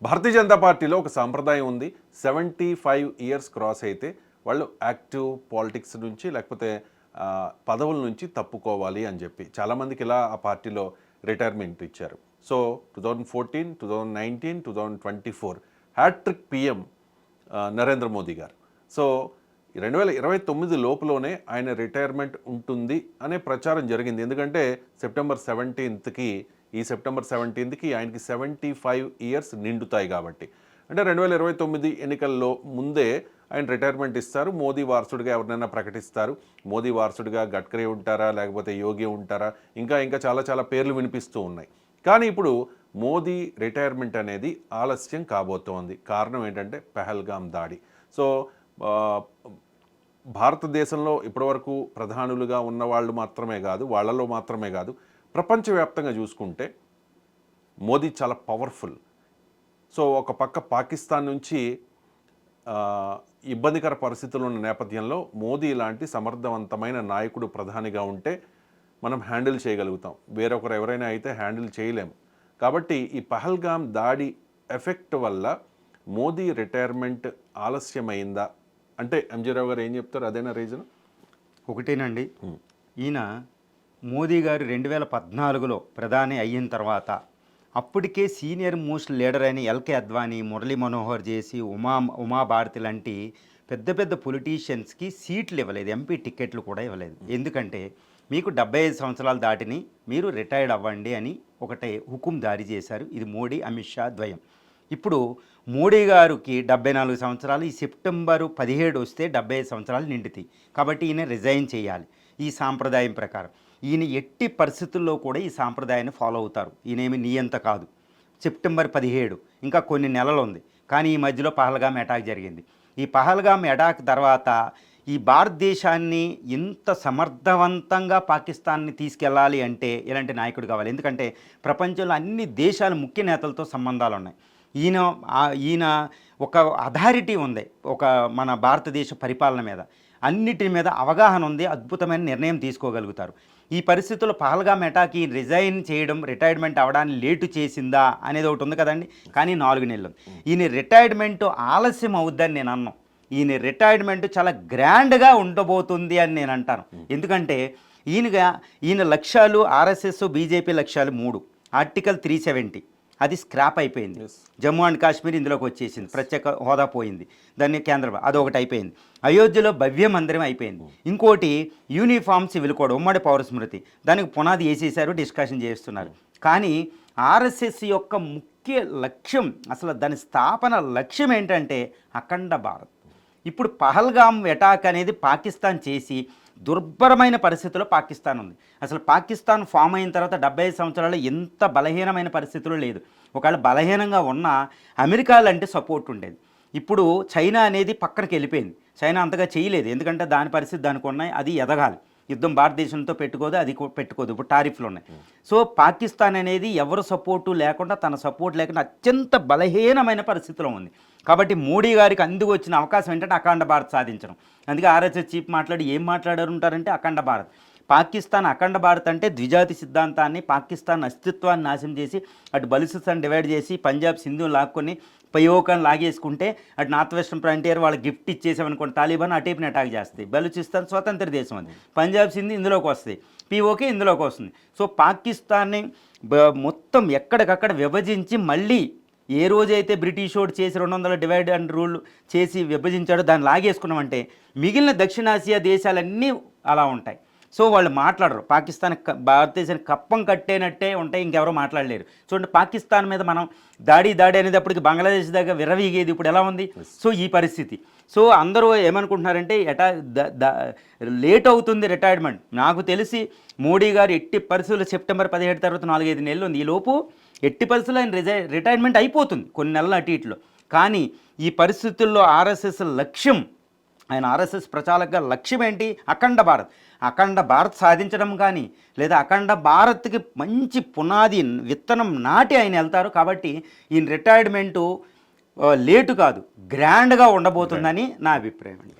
భారతీయ జనతా పార్టీలో ఒక సాంప్రదాయం ఉంది. 75 ఇయర్స్ క్రాస్ అయితే వాళ్ళు యాక్టివ్ పాలిటిక్స్ నుంచి లేకపోతే పదవుల నుంచి తప్పుకోవాలి అని చెప్పి చాలామందికి ఇలా ఆ పార్టీలో రిటైర్మెంట్ ఇచ్చారు. So 2014, 2019, 2024 hat trick PM Narendra Modi గారు. సో 2029 లోపులోనే ఆయన రిటైర్మెంట్ ఉంటుంది అనే ప్రచారం జరిగింది. ఎందుకంటే సెప్టెంబర్ 17కి ఆయనకి 75 ఇయర్స్ నిండుతాయి కాబట్టి. అంటే 2029 ఎన్నికల్లో ముందే ఆయన రిటైర్మెంట్ ఇస్తారు. మోదీ వారసుడిగా ఎవరినైనా ప్రకటిస్తారు. మోదీ వారసుడిగా గడ్కరీ ఉంటారా, లేకపోతే యోగి ఉంటారా, ఇంకా చాలా చాలా పేర్లు వినిపిస్తూ ఉన్నాయి. కానీ ఇప్పుడు మోదీ రిటైర్మెంట్ అనేది ఆలస్యం కాబోతోంది. కారణం ఏంటంటే పెహల్గాం దాడి. సో భారతదేశంలో ఇప్పటివరకు ప్రధానులుగా ఉన్న వాళ్ళు మాత్రమే కాదు, వాళ్ళలో మాత్రమే కాదు, ప్రపంచవ్యాప్తంగా చూసుకుంటే మోదీ చాలా పవర్ఫుల్. సో ఒక పక్క పాకిస్తాన్ నుంచి ఇబ్బందికర పరిస్థితులు ఉన్న నేపథ్యంలో మోదీ లాంటి సమర్థవంతమైన నాయకుడు ప్రధానిగా ఉంటే మనం హ్యాండిల్ చేయగలుగుతాం. వేరొకరు ఎవరైనా అయితే హ్యాండిల్ చేయలేము. కాబట్టి ఈ పహల్గాం దాడి ఎఫెక్ట్ వల్ల మోదీ రిటైర్మెంట్ ఆలస్యమైందా అంటే ఎంజీరావు గారు ఏం చెప్తారు? అదేనా రీజన్? ఒకటేనండి, ఈయన మోదీ గారు 2014లో ప్రధాని అయిన తర్వాత అప్పటికే సీనియర్ మోస్ట్ లీడర్ అయిన ఎల్కే అద్వానీ, మురళీ మనోహర్ జేసీ, ఉమాభారతి లాంటి పెద్ద పెద్ద పొలిటీషియన్స్కి సీట్లు ఇవ్వలేదు, ఎంపీ టికెట్లు కూడా ఇవ్వలేదు. ఎందుకంటే మీకు 75 సంవత్సరాలు దాటిని మీరు రిటైర్డ్ అవ్వండి అని ఒకటే హుకుం జారీ చేశారు. ఇది మోడీ, అమిత్ షా ద్వయం. ఇప్పుడు మోడీ గారికి 74 సంవత్సరాలు, ఈ సెప్టెంబర్ 17 వస్తే 75 సంవత్సరాలు నిండుతాయి. కాబట్టి ఈయన రిజైన్ చేయాలి ఈ సాంప్రదాయం ప్రకారం. ఈయన ఎట్టి పరిస్థితుల్లో కూడా ఈ సాంప్రదాయాన్ని ఫాలో అవుతారు. ఈయనేమి నియంత కాదు. సెప్టెంబర్ 17 ఇంకా కొన్ని నెలలు ఉంది. కానీ ఈ మధ్యలో పహల్గాం అటాక్ జరిగింది. ఈ పహల్గాం అటాక్ తర్వాత ఈ భారతదేశాన్ని ఇంత సమర్థవంతంగా పాకిస్తాన్ని తీసుకెళ్ళాలి అంటే ఇలాంటి నాయకుడు కావాలి. ఎందుకంటే ప్రపంచంలో అన్ని దేశాల ముఖ్య నేతలతో సంబంధాలు ఉన్నాయి. ఈయన ఒక అథారిటీ ఉంది, ఒక మన భారతదేశ పరిపాలన మీద, అన్నిటి మీద అవగాహన ఉంది, అద్భుతమైన నిర్ణయం తీసుకోగలుగుతారు. ఈ పరిస్థితుల్లో పహల్గాం అటాక్ రిజైన్ చేయడం, రిటైర్మెంట్ అవ్వడాన్ని లేటు చేసిందా అనేది ఒకటి ఉంది కదండి. కానీ 4 నెలలు ఈయన రిటైర్మెంట్ ఆలస్యం అవుద్దని నేను అన్నాను. ఈయన రిటైర్మెంట్ చాలా గ్రాండ్గా ఉండబోతుంది అని నేను అంటాను. ఎందుకంటే ఈయన లక్ష్యాలు ఆర్ఎస్ఎస్ బీజేపీ లక్ష్యాలు 3. ఆర్టికల్ 370 అది స్క్రాప్ అయిపోయింది. జమ్మూ అండ్ కాశ్మీర్ ఇందులోకి వచ్చేసింది, ప్రత్యేక హోదా పోయింది, దాన్ని కేంద్రం అదొకటి అయిపోయింది. అయోధ్యలో భవ్య మందిరం అయిపోయింది. ఇంకోటి యూనిఫామ్ సివిల్ కోడ్, ఉమ్మడి పౌరస్మృతి, దానికి పునాది వేసేసారు, డిస్కషన్ చేస్తున్నారు. కానీ ఆర్ఎస్ఎస్ యొక్క ముఖ్య లక్ష్యం, అసలు దాని స్థాపన లక్ష్యం ఏంటంటే అఖండ భారత్. ఇప్పుడు పహల్గాం అటాక్ అనేది పాకిస్తాన్ చేసి దుర్భరమైన పరిస్థితుల్లో పాకిస్తాన్ ఉంది. అసలు పాకిస్తాన్ ఫామ్ అయిన తర్వాత 75 సంవత్సరాలు ఎంత బలహీనమైన పరిస్థితుల్లో లేదు. ఒకవేళ బలహీనంగా ఉన్నా అమెరికా లాంటి సపోర్ట్ ఉండేది. ఇప్పుడు చైనా అనేది పక్కనకి వెళ్ళిపోయింది. చైనా అంతగా చేయలేదు, ఎందుకంటే దాని పరిస్థితి దానికి ఉన్నాయి, అది ఎదగాలి. యుద్ధం భారతదేశంతో పెట్టుకోదు, అది పెట్టుకోదు. ఇప్పుడు టారిఫ్లు ఉన్నాయి. సో పాకిస్తాన్ అనేది ఎవరు సపోర్టు లేకుండా, తన సపోర్ట్ లేకుండా అత్యంత బలహీనమైన పరిస్థితిలో ఉంది. కాబట్టి మోడీ గారికి అందుకు వచ్చిన అవకాశం ఏంటంటే అఖండ భారత్ సాధించడం. అందుకే ఆర్ఎస్ఎస్ చీఫ్ ఏం మాట్లాడారు ఉంటారంటే అఖండ భారత్. పాకిస్తాన్ అఖండ భారత్ అంటే ద్విజాతి సిద్ధాంతాన్ని, పాకిస్తాన్ అస్తిత్వాన్ని నాశనం చేసి అటు బలుచిస్తాన్ డివైడ్ చేసి పంజాబ్ సింధు లాక్కొని పయోకాన్ని లాగేసుకుంటే అటు నార్త్ వెస్టర్న్ ఫ్రంటియర్ వాళ్ళకి గిఫ్ట్ ఇచ్చేసామనుకోండి, తాలిబాన్ అటేపుని అటాక్ చేస్తాయి. బలుచిస్తాన్ స్వతంత్ర దేశం అది, పంజాబ్ సింధు ఇందులోకి వస్తాయి, పీఓకే ఇందులోకి వస్తుంది. సో పాకిస్తాన్ని మొత్తం ఎక్కడికక్కడ విభజించి మళ్ళీ ఏ రోజైతే బ్రిటిష్ వాడు చేసి 200 డివైడ్ అండ్ రూల్ చేసి విభజించాడో దాన్ని లాగేసుకున్నామంటే మిగిలిన దక్షిణాసియా దేశాలన్నీ అలా ఉంటాయి. సో వాళ్ళు మాట్లాడరు. పాకిస్తాన్ భారతదేశానికి కప్పం కట్టేనట్టే ఉంటాయి, ఇంకెవరో మాట్లాడలేరు. చూడండి, పాకిస్తాన్ మీద మనం దాడి అనేది అప్పటికి బంగ్లాదేశ్ దగ్గర విర్రవీగేది, ఇప్పుడు ఎలా ఉంది? సో ఈ పరిస్థితి. సో అందరూ ఏమనుకుంటున్నారంటే లేట్ అవుతుంది రిటైర్మెంట్. నాకు తెలిసి మోడీ గారు ఎట్టి పరిస్థితుల్లో సెప్టెంబర్ 17 తర్వాత 4-5 నెలలు ఉంది. ఈలోపు ఎట్టి పరిస్థితుల్లో ఆయన రిటైర్మెంట్ అయిపోతుంది, కొన్ని నెలలు అటు ఇటులో. కానీ ఈ పరిస్థితుల్లో ఆర్ఎస్ఎస్ లక్ష్యం, ఆయన ఆర్ఎస్ఎస్ ప్రచారక లక్ష్యం ఏంటి? అఖండ భారత్. అఖండ భారత్ సాధించడం కానీ, లేదా అఖండ భారత్కి మంచి పునాది విత్తనం నాటి ఆయన వెళ్తారు. కాబట్టి ఈయన రిటైర్మెంటు లేటు కాదు, గ్రాండ్గా ఉండబోతుందని నా అభిప్రాయం అండి.